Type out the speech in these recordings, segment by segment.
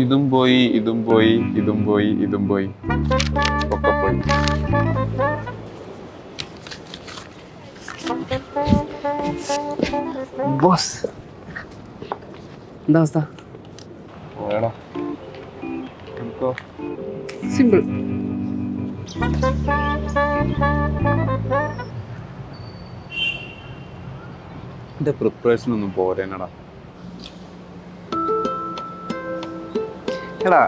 ഇതും പോയി ഇതും പോയി ഇതും പോയി ഇതും പോയി ഒക്കെ പോയി. ബോസ്, എന്താ അവസ്ഥ? വേണം എനിക്കോ സിമ്പിൾ. എന്റെ പ്രിപ്പറേഷൻ ഒന്നും പോരേനടാ. എടാ,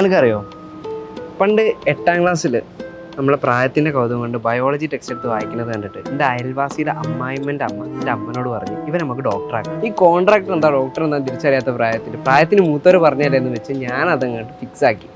എനിക്കറിയോ, പണ്ട് 8ാം ക്ലാസ്സിൽ നമ്മളെ പ്രായത്തിൻ്റെ കൗതുകം കൊണ്ട് ബയോളജി ടെക്സ്റ്റ് എടുത്ത് വായിക്കുന്നത് കണ്ടിട്ട് എൻ്റെ അയൽവാസിയുടെ അമ്മായിമ്മൻ്റെ അമ്മ എൻ്റെ അമ്മനോട് പറഞ്ഞു, ഇവൻ നമുക്ക് ഡോക്ടറാക്കാം. ഈ കോൺട്രാക്ടർ എന്താ ഡോക്ടർ എന്താ തിരിച്ചറിയാത്ത പ്രായത്തിന് മൂത്തവർ പറഞ്ഞതല്ലെന്ന് വെച്ച് ഞാൻ അതങ്ങോട്ട് ഫിക്സ് ആക്കി.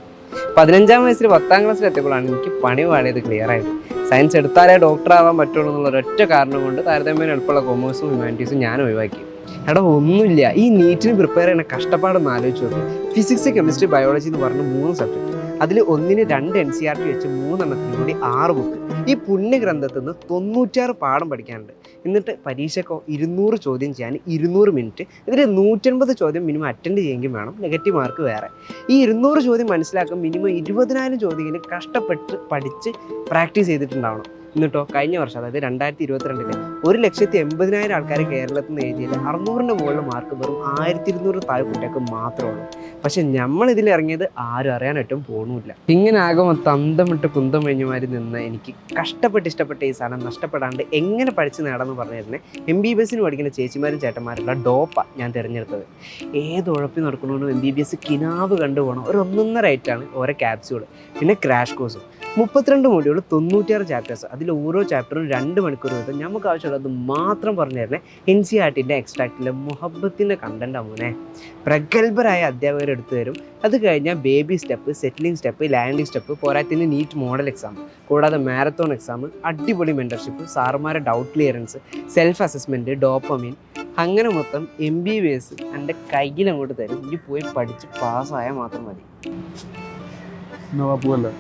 15ാം വയസ്സിൽ 10ാം ക്ലാസ്സിൽ എത്തിയപ്പോഴാണ് എനിക്ക് പണി പാടിയത് ക്ലിയർ ആയത്. സയൻസ് എടുത്താലേ ഡോക്ടർ ആവാൻ പറ്റുള്ളൂ എന്നുള്ള ഒരൊറ്റ കാരണം കൊണ്ട് താരതമ്യേന എളുപ്പമുള്ള കൊമേഴ്സും ഹ്യൂമാനിറ്റീസും ഞാൻ ഒഴിവാക്കി. എടാ ഒന്നുമില്ല, ഈ നീറ്റിന് പ്രിപ്പയർ ചെയ്യുന്ന കഷ്ടപ്പാടൊന്ന് ആലോചിച്ച് നോക്കും. ഫിസിക്സ്, കെമിസ്ട്രി, ബയോളജി എന്ന് പറഞ്ഞ് 3 സബ്ജക്റ്റ്, അതിൽ ഒന്നിന് 2 NCERT വെച്ച് 3 എണ്ണത്തിന് കൂടി 6 ബുക്ക്. ഈ പുണ്യഗ്രന്ഥത്തിൽ നിന്ന് 96 പാഠം പഠിക്കാനുണ്ട്. എന്നിട്ട് പരീക്ഷയ്ക്കോ 200 ചോദ്യം ചെയ്യാൻ 200 മിനിറ്റ്, ഇതിൽ 180 ചോദ്യം മിനിമം അറ്റൻഡ് ചെയ്യുമെങ്കിൽ വേണം, നെഗറ്റീവ് മാർക്ക് വേറെ. ഈ 200 ചോദ്യം മനസ്സിലാക്കാൻ മിനിമം 20,000 ചോദ്യങ്ങൾ കഷ്ടപ്പെട്ട് പഠിച്ച് പ്രാക്ടീസ് ചെയ്തിട്ടുണ്ടാവണം. എന്നിട്ടോ കഴിഞ്ഞ വർഷം, അതായത് 2022 1,80,000 ആൾക്കാർ കേരളത്തിൽ നിന്ന് എഴുതിയത് 600ന്റെ മുകളിൽ മാർക്ക് വെറും 1200 താഴെ കുട്ടികൾക്ക് മാത്രമേ ഉള്ളൂ. പക്ഷെ നമ്മളിതിൽ ഇറങ്ങിയത് ആരും അറിയാനായിട്ടും പോകണമില്ല. ഇങ്ങനെ ആകുമ്പോൾ തന്തമിട്ട് കുന്തം കഴിഞ്ഞമാരി നിന്ന് എനിക്ക് കഷ്ടപ്പെട്ട് ഇഷ്ടപ്പെട്ട ഈ സാധനം നഷ്ടപ്പെടാണ്ട് എങ്ങനെ പഠിച്ച് നേടാമെന്ന് പറഞ്ഞിരുന്നത് MBBS പഠിക്കുന്ന ചേച്ചിമാരും ചേട്ടന്മാരുള്ള ഡോപ്പ ഞാൻ തിരഞ്ഞെടുത്തത്. ഏത് ഉഴപ്പി നടക്കണമെന്നും MBBS കിനാവ് കണ്ടുപോകണം. ഒരു 1.5 ഓരോ ക്യാപ്സ്യൂൾ, പിന്നെ ക്രാഷ് കോഴ്സും, 32 മൊഡ്യൂൾ, 96 ചാപ്റ്റേഴ്സ്. അതിൽ ഓരോ ചാപ്റ്ററും 2 മണിക്കൂർ വീതം നമുക്ക് ആവശ്യമുള്ളത് മാത്രം പറഞ്ഞു തരുന്നത് NCERTൻ്റെ എക്സ്ട്രാക്റ്റിലെ മുഹബത്തിൻ്റെ കണ്ടന്റ് അമ്മനെ പ്രഗത്ഭരായ അധ്യാപകർ എടുത്തു തരും. അത് കഴിഞ്ഞാൽ baby step, settling step, landing step, പോരാത്തിന് നീറ്റ് മോഡൽ എക്സാം, കൂടാതെ മാരത്തോൺ എക്സാം, അടിപൊളി മെൻറ്റർഷിപ്പ്, സാറുമാരെ doubt clearance, self assessment, dopamine, അങ്ങനെ മൊത്തം MBBS എൻ്റെ കയ്യിലങ്ങോട്ട് തരും. ഇനി പോയി പഠിച്ച് പാസ്സായാൽ മാത്രം മതി. പോവല്ലേ?